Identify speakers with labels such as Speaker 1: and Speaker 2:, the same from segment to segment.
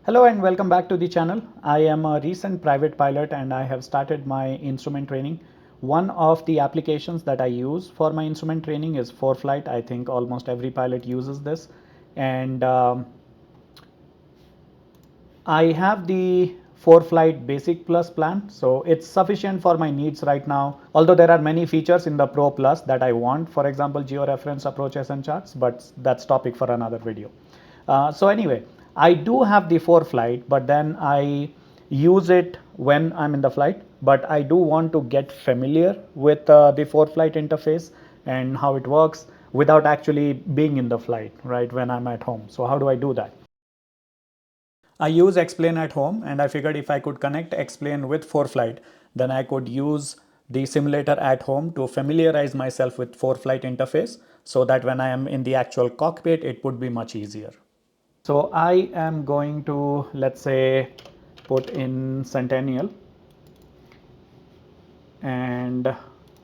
Speaker 1: Hello and welcome back to the channel. I am a recent private pilot and I have started my instrument training. One of the applications that I use for my instrument training is Foreflight. I think almost every pilot uses this. And I have the Foreflight Basic Plus plan, so it's sufficient for my needs right now. Although there are many features in the Pro Plus that I want, for example, georeference approaches and charts, but that's topic for another video. So anyway, I do have the Foreflight, but then I use it when I'm in the flight. But I do want to get familiar with the Foreflight interface and how it works without actually being in the flight, right, when I'm at home. So how do I do that? I use X-Plane at home and I figured if I could connect X-Plane with Foreflight, then I could use the simulator at home to familiarize myself with Foreflight interface so that when I am in the actual cockpit, it would be much easier. So I am going to, let's say, put in Centennial and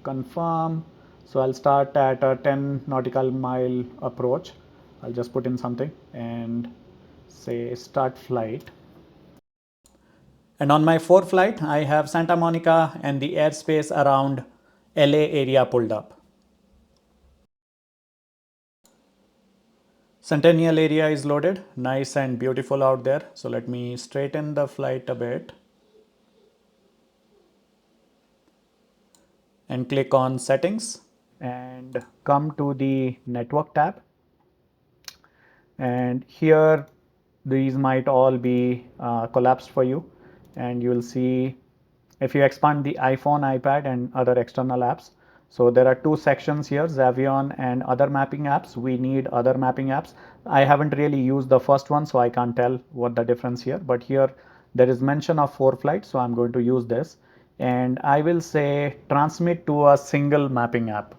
Speaker 1: confirm. So I'll start at a 10 nautical mile approach. I'll just put in something and say start flight. And on my Foreflight, I have Santa Monica and the airspace around LA area pulled up. Centennial area is loaded, nice and beautiful out there. So let me straighten the flight a bit and click on settings and come to the network tab. And here these might all be collapsed for you, and you will see if you expand the iPhone, iPad and other external apps. So there are two sections here, Xavion and other mapping apps. We need other mapping apps. I haven't really used the first one, so I can't tell what the difference here, but here there is mention of Foreflight, so I'm going to use this and I will say transmit to a single mapping app.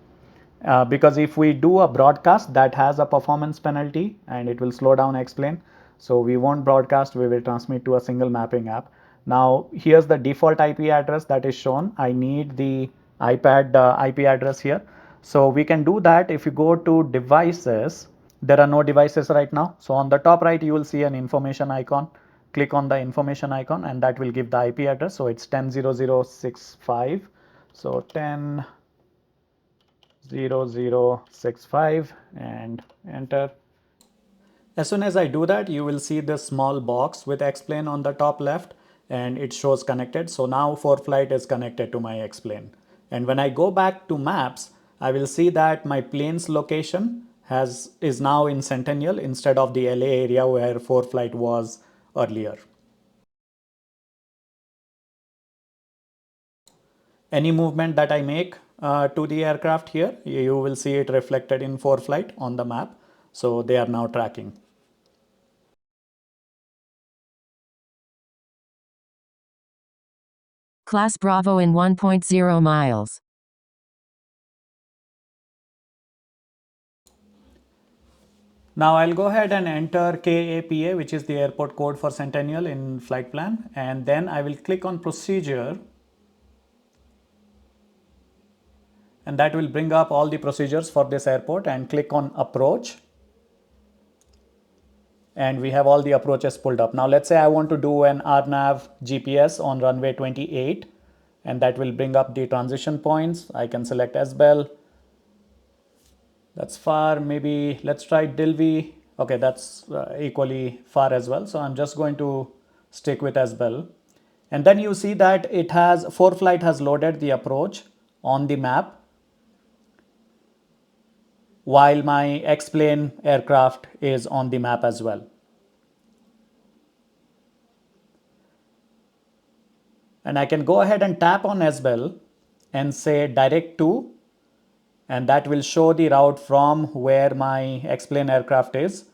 Speaker 1: Because if we do a broadcast, that has a performance penalty and it will slow down X-Plane. So we won't broadcast, we will transmit to a single mapping app. Now here's the default IP address that is shown. I need the iPad IP address here. So we can do that if you go to devices. There are no devices right now. So on the top right, you will see an information icon. Click on the information icon and that will give the IP address. So it's 10.0065. So 10 0065 and enter. As soon as I do that, you will see this small box with X-Plane on the top left and it shows connected. So now Foreflight is connected to my X-Plane. And when I go back to maps, I will see that my plane's location is now in Centennial instead of the LA area where Foreflight was earlier. Any movement that I make to the aircraft here, you will see it reflected in Foreflight on the map. So they are now tracking.
Speaker 2: Class Bravo in 1.0 miles.
Speaker 1: Now I'll go ahead and enter KAPA, which is the airport code for Centennial in flight plan, and then I will click on procedure, and that will bring up all the procedures for this airport, and click on approach, and we have all the approaches pulled up. Now let's say I want to do an RNAV GPS on runway 28, and that will bring up the transition points. I can select SBEL. That's far. Maybe let's try Dilby. Okay, that's equally far as well. So I'm just going to stick with SBEL. And then you see that it has Foreflight has loaded the approach on the map while my X-Plane aircraft is on the map as well. And I can go ahead and tap on SBEL and say direct to, and that will show the route from where my X-Plane aircraft is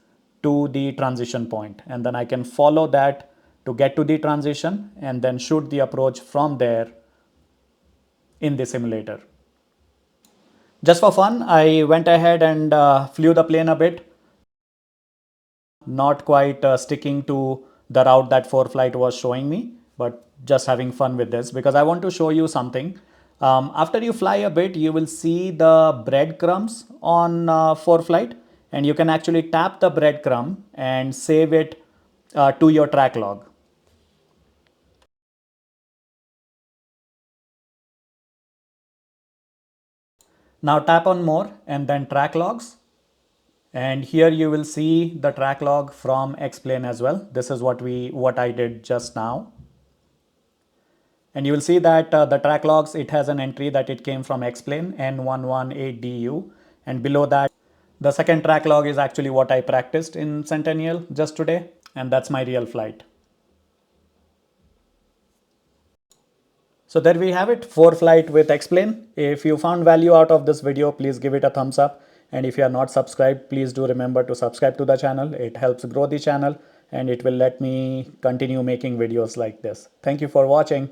Speaker 1: to the transition point. And then I can follow that to get to the transition and then shoot the approach from there in the simulator. Just for fun, I went ahead and flew the plane a bit, not quite sticking to the route that Foreflight was showing me, but just having fun with this because I want to show you something. After you fly a bit, you will see the breadcrumbs on Foreflight, and you can actually tap the breadcrumb and save it to your track log. Now tap on more and then track logs. And here you will see the track log from X-Plane as well. This is what I did just now. And you will see that the track logs, it has an entry that it came from X-Plane N118DU. And below that, the second track log is actually what I practiced in Centennial just today. And that's my real flight. So there we have it, Foreflight with X-Plane. If you found value out of this video, please give it a thumbs up. And if you are not subscribed, please do remember to subscribe to the channel. It helps grow the channel and it will let me continue making videos like this. Thank you for watching.